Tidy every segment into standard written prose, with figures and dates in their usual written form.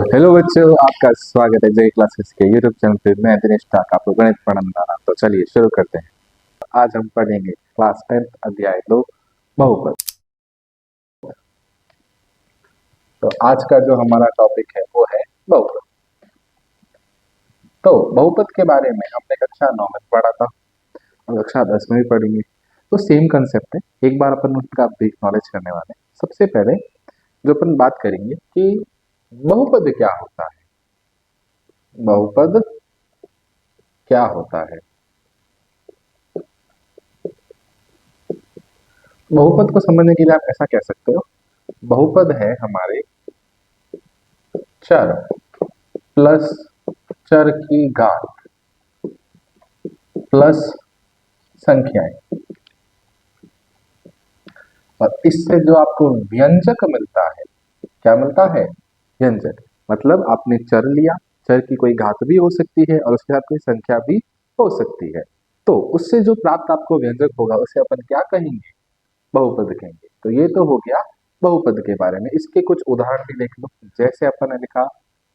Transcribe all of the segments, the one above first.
Hello बच्चों, आपका स्वागत है जय क्लासेस के यूट्यूब चैनल पे। मैं दिनेश ठाक आपको गणित पढ़ा रहा। तो चलिए शुरू करते हैं। आज हम पढ़ेंगे क्लास 10 अध्याय 2 बहुपद। तो आज का जो हमारा टॉपिक है वो है बहुपद। तो बहुपद के बारे में हमने कक्षा 9 में पढ़ा था और कक्षा 10 में भी पढ़ेंगे। तो सेम कंसेप्ट है, एक बार अपन उसका ब्रीफ नॉलेज करने वाले हैं। सबसे पहले जो अपन बात करेंगे कि बहुपद क्या होता है। बहुपद क्या होता है? बहुपद को समझने के लिए आप ऐसा कह सकते हो, बहुपद है हमारे चर प्लस चर की घात प्लस संख्याएं, और इससे जो आपको व्यंजक मिलता है, क्या मिलता है? व्यंजक। मतलब आपने चर लिया, चर की कोई घात भी हो सकती है और उसके साथ कोई संख्या भी हो सकती है, तो उससे जो प्राप्त आपको व्यंजक होगा उसे अपन क्या कहेंगे? बहुपद कहेंगे। तो ये तो हो गया बहुपद के बारे में। इसके कुछ उदाहरण भी देख लो। जैसे अपन ने लिखा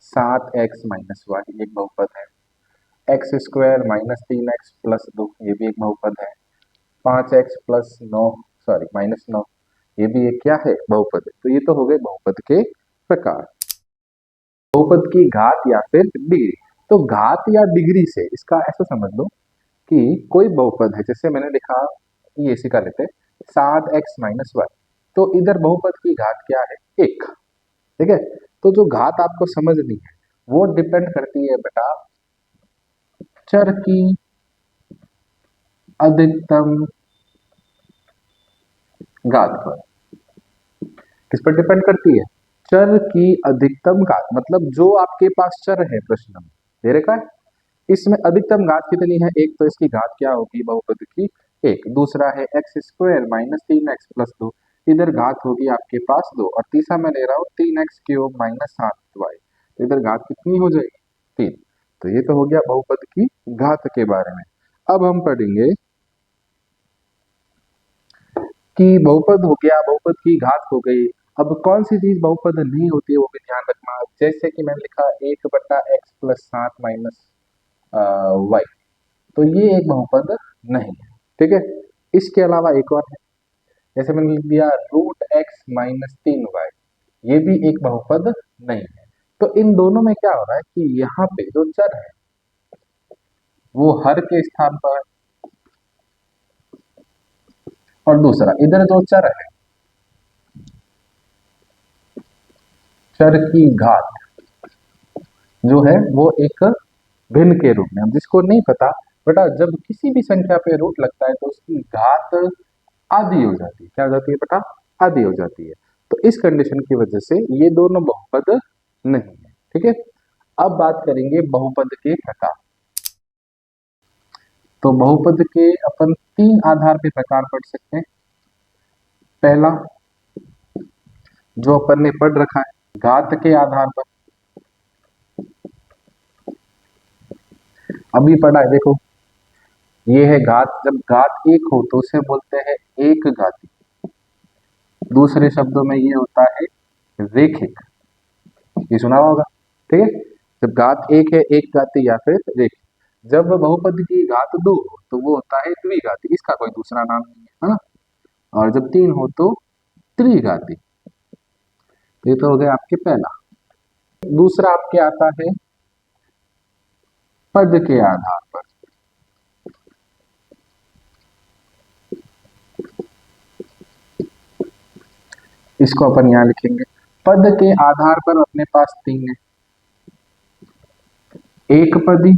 7x-y, एक बहुपद है। एक्स स्क्वायर -3x+2, ये भी एक बहुपद है। 5x+9, सॉरी -9, ये भी एक क्या है? बहुपद है। तो ये तो हो गए बहुपद के प्रकार। बहुपद की घात या फिर डिग्री। तो घात या डिग्री से इसका ऐसा समझ लो कि कोई बहुपद है, जैसे मैंने लिखा, ये इसी का लेते 7x-y, तो इधर बहुपद की घात क्या है? 1। ठीक है। तो जो घात आपको समझनी है वो डिपेंड करती है बेटा चर की अधिकतम घात पर। किस पर डिपेंड करती है? चर की अधिकतम घात। मतलब जो आपके पास चर है प्रश्न में दे रखा है, इसमें अधिकतम घात कितनी है? एक, तो इसकी घात क्या होगी बहुपद की? 1। दूसरा है x² -3x+2, इधर घात होगी आपके पास 2, और तीसरा मैं ले रहा हूँ 3x³ -7y, तो इधर घात कितनी हो जाएगी? 3। तो ये तो हो गया बहुपद की घात के बारे में। अब हम पढ़ेंगे कि बहुपद हो गया, बहुपद की घात हो गई। अब कौन सी चीज बहुपद नहीं होती है वो भी ध्यान रखना। जैसे कि मैंने लिखा 1/x+7 - y, तो ये एक बहुपद नहीं है। ठीक है। इसके अलावा एक और है, जैसे मैंने लिख दिया √x-3y, ये भी एक बहुपद नहीं है। तो इन दोनों में क्या हो रहा है कि यहाँ पे जो चर है वो हर के स्थान पर है, और दूसरा इधर जो चर है, चर की घात जो है वो एक भिन्न के रूप में। अब जिसको नहीं पता बेटा, जब किसी भी संख्या पे रूट लगता है तो उसकी घात आधी हो जाती है। क्या हो जाती है बेटा? आधी हो जाती है। तो इस कंडीशन की वजह से ये दोनों बहुपद नहीं है। ठीक है। अब बात करेंगे बहुपद के प्रकार। तो बहुपद के अपन 3 आधार पे प्रकार पढ़ सकते हैं। पहला जो अपन ने पढ़ रखा है, घात के आधार पर। अभी पढ़ा है, देखो, ये है घात। जब घात 1 हो तो उसे बोलते हैं एक घाती। दूसरे शब्दों में ये होता है रेखिक। ये सुना होगा। ठीक है। जब घात 1 है, एक घाती या फिर रेखिक। जब बहुपद की घात 2 हो तो वो होता है द्विघाती, इसका कोई दूसरा नाम नहीं है, हाँ। और जब 3 हो तो त्रिघाती। ये तो हो गया आपके पहला। दूसरा आपके आता है पद के आधार पर। इसको अपन यहां लिखेंगे। पद के आधार पर अपने पास 3 है, एक पदी,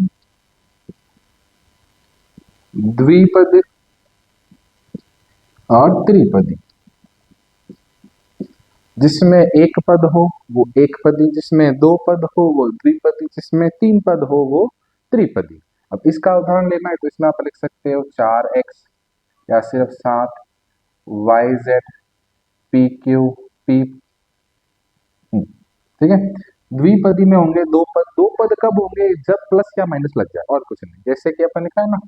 द्विपदी और त्रिपदी। जिसमें एक पद हो वो एक पदी, जिसमें 2 पद हो वो द्विपदी, जिसमें 3 पद हो वो त्रिपदी। अब इसका उदाहरण लेना है तो इसमें आप लिख सकते हो 4x, या सिर्फ 7, YZ, PQ, P। ठीक है। द्विपदी में होंगे 2 पद। 2 पद कब होंगे? जब प्लस या माइनस लग जाए, और कुछ नहीं। जैसे कि अपन लिखा है ना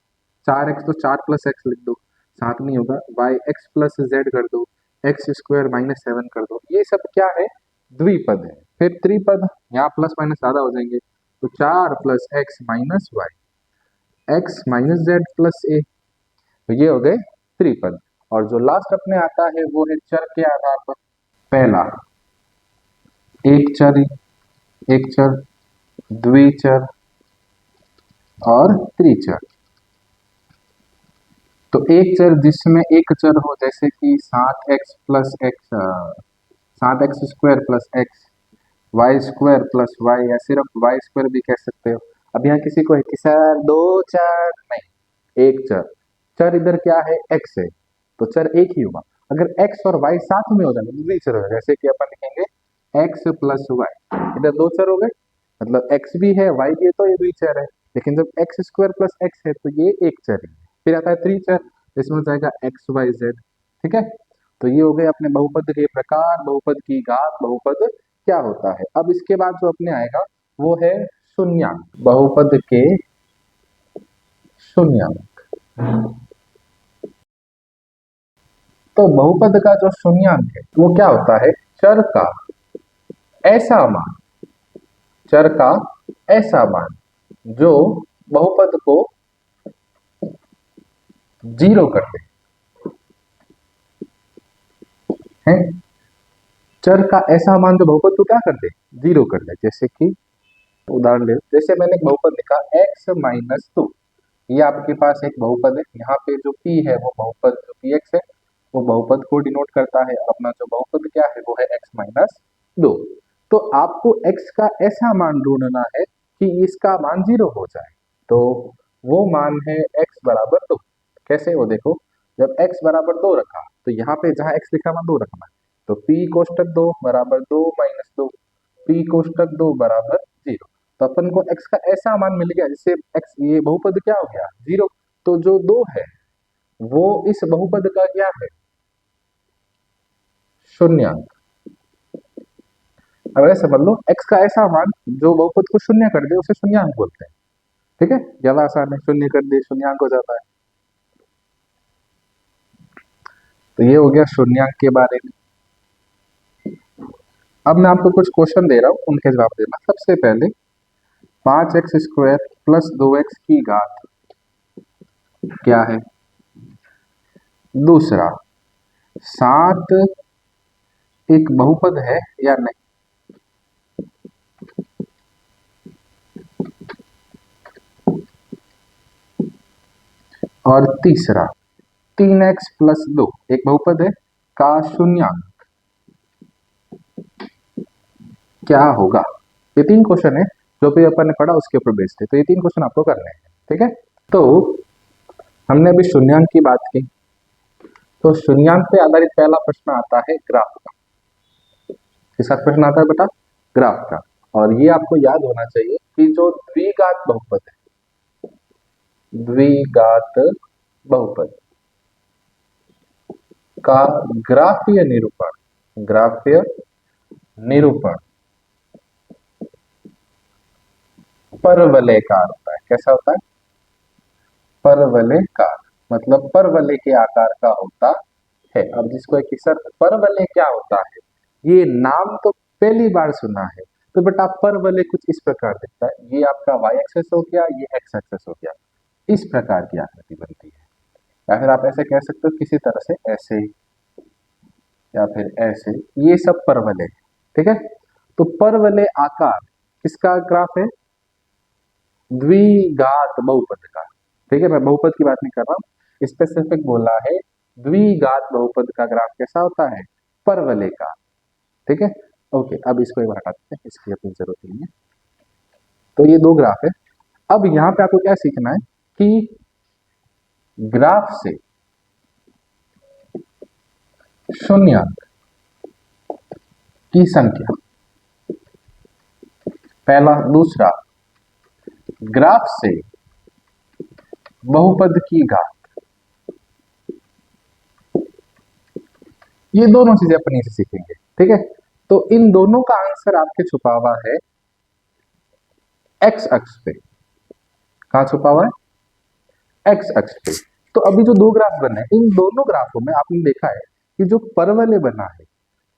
4x, तो 4+x लिख दो, 7 नहीं होगा, yx+z कर दो, x² -7 कर दो। ये सब क्या है? द्विपद है। फिर त्रिपद, यहाँ प्लस माइनस ज्यादा हो जाएंगे, तो 4 + x - y, x - z + a, तो ये हो गए त्रिपद। और जो लास्ट अपने आता है वो है चर के आधार पर। पहला एक चर, एक चर, द्विचर और त्रिचर। तो एक चर जिसमें एक चर हो, जैसे कि 7x + x, y² + y, या सिर्फ y² भी कह सकते हो। अब यहाँ किसी को है कि सर दो चर नहीं, एक चर, चर इधर क्या है x है, तो चर एक ही हुआ। अगर x और y साथ में हो जाए तो द्विचर हो जाए, जैसे कि अपन लिखेंगे x + y, इधर दो चर हो गए, मतलब x भी है y भी है, तो ये द्विचर है। लेकिन जब x² + x है तो ये एक चर है। फिर आता है त्रिचर, इसमें हो जाएगा x y z। ठीक है, तो ये हो गए अपने बहुपद के प्रकार, बहुपद की घात, बहुपद क्या होता है। अब इसके बाद जो अपने आएगा वो है शून्यांक, बहुपद के शून्यांक। तो बहुपद का जो शून्यांक है वो क्या होता है, चर का ऐसा मान, चर का ऐसा मान जो बहुपद को जीरो कर दे, है। चर का ऐसा मान जो बहुपद को क्या कर दे, जीरो कर दे। जैसे कि उदाहरण ले, जैसे मैंने एक बहुपद लिखा x - 2, ये आपके पास एक बहुपद है। यहाँ पे जो p है वो बहुपद जो px है वो बहुपद को डिनोट करता है। अपना जो बहुपद क्या है वो है x - 2। तो आपको x का ऐसा मान ढूंढना है कि इसका मान जीरो हो जाए। तो वो मान है x = 2। कैसे, वो देखो, जब x = 2 रखा तो यहाँ पे जहाँ x लिखा वहां 2 रखना है, तो p कोष्टक 2 = 2 - 2, p कोष्टक 2 = 0। तो अपन को x का ऐसा मान मिल गया जिससे x, ये बहुपद क्या हो गया, जीरो। तो जो 2 है वो इस बहुपद का क्या है, शून्यांक। अब ऐसे समझ लो, x का ऐसा मान जो बहुपद को शून्य कर दे उसे शून्याङ्क बोलते हैं। ठीक है, ज्यादा आसान है, शून्य कर दे शून्याङ्क हो जाता है। तो ये हो गया शून्याङ्क के बारे में। अब मैं आपको कुछ क्वेश्चन दे रहा हूँ, उनके जवाब देना। सबसे पहले 5x² + 2x की घात क्या है। दूसरा, 7 एक बहुपद है या नहीं। और तीसरा, 3x + 2 एक बहुपद है का शून्याङ्क क्या होगा। ये 3 क्वेश्चन है जो भी अपन ने पढ़ा उसके ऊपर बेस्ड है, तो ये 3 क्वेश्चन आपको करने हैं। ठीक है, तो हमने अभी शून्याङ्क की बात की, तो शून्याङ्क पे आधारित पहला प्रश्न आता है ग्राफ का। किसका प्रश्न आता है बेटा, ग्राफ का। और ये आपको याद होना चाहिए कि जो द्विघात बहुपद है, द्विघात बहुपद का ग्राफीय निरूपण, ग्राफीय निरूपण परवलयकार होता है। कैसा होता है, परवलयकार, मतलब परवलय के आकार का होता है। अब जिसको एक सर परवलय क्या होता है, ये नाम तो पहली बार सुना है। तो बेटा परवलय कुछ इस प्रकार दिखता है, ये आपका y एक्सेस हो गया, ये x एक्सेस हो गया, इस प्रकार की आकृति बनती है। या फिर आप ऐसे कह सकते हो किसी तरह से ऐसे, या फिर ऐसे, ये सब परवलय है। ठीक है, तो परवलय आकार किसका ग्राफ है, द्विघात बहुपद का। ठीक है, मैं बहुपद की बात नहीं कर रहा हूँ, स्पेसिफिक बोला है द्विघात बहुपद का ग्राफ कैसा होता है, परवलय का। ठीक है, ओके, अब इसको एक बार हटा देते हैं, इसकी अपनी जरूरत नहीं है। तो ये दो ग्राफ है। अब यहाँ पे आपको क्या सीखना है कि ग्राफ से शून्याङ्क की संख्या पहला, दूसरा ग्राफ से बहुपद की घात, ये दोनों चीजें अपन यहीं से सीखेंगे। ठीक है, तो इन दोनों का आंसर आपके छुपा हुआ है एक्स अक्ष पे। कहां छुपा हुआ है, एक्स अक्ष पे। तो अभी जो दो ग्राफ बने हैं, इन दोनों ग्राफों में आपने देखा है कि जो परवलय बना है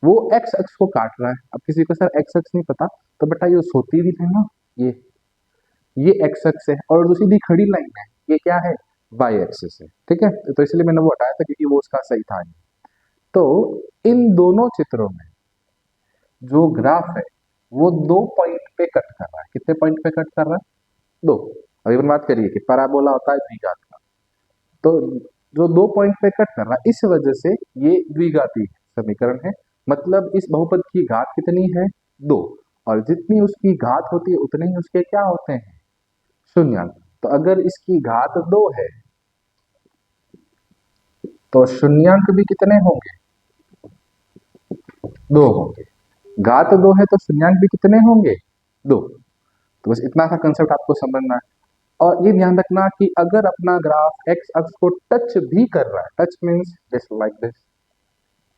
वो एक्स अक्ष को काट रहा है। अब किसी को सर एक्स अक्ष नहीं पता, तो बेटा ये सोती भी है ना, ये ये एक्स अक्ष है, और जो सीधी खड़ी लाइन है ये क्या है, वाई एक्सिस है। ठीक है, तो इसलिए मैंने वो हटाया था क्योंकि वो उसका सही था नहीं। तो इन दोनों चित्रों में जो ग्राफ है वो दो पॉइंट पे कट कर रहा है। कितने पॉइंट पे कट कर रहा है, दो। अभी अपन बात करिए कि पैराबोला होता है द्विघात का, तो जो दो पॉइंट पे कट कर रहा है इस वजह से ये द्विघाती समीकरण है। मतलब इस बहुपद की घात कितनी है, दो, और जितनी उसकी घात होती है उतने ही उसके क्या होते हैं, शून्यांक। तो अगर इसकी घात दो है तो शून्याङ्क भी कितने होंगे, दो होंगे। घात दो है तो शून्याङ्क भी कितने होंगे, दो। तो बस इतना सा कंसेप्ट आपको समझना है। और ये ध्यान रखना कि अगर अपना ग्राफ एक्स अक्ष को टच भी कर रहा है, touch means just like this,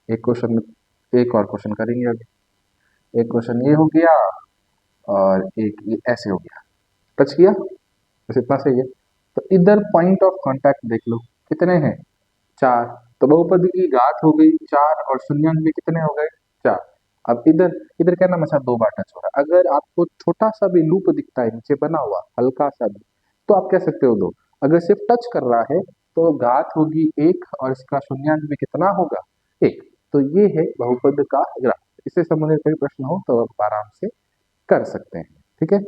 एक क्वेश्चन, एक और क्वेश्चन करेंगे अभी। एक क्वेश्चन ये हो गया और एक ये ऐसे हो गया, टच किया, बस इतना सही है। तो इधर पॉइंट ऑफ कांटेक्ट देख लो कितने हैं, चार। तो बहुपद की घात हो गई चार और शून्याङ्क भी कितने हो गए, चार। अब इधर इधर क्या नाम, अच्छा दो बार टच हो रहा है। अगर आपको छोटा सा भी लूप दिखता है नीचे बना हुआ हल्का सा भी, तो आप कह सकते हो दो। अगर सिर्फ टच कर रहा है तो घात होगी एक और इसका शून्याङ्क भी कितना होगा, एक। तो ये है बहुपद का ग्राफ। इससे संबंधित कोई प्रश्न हो तो आप आराम से कर सकते हैं। ठीक है,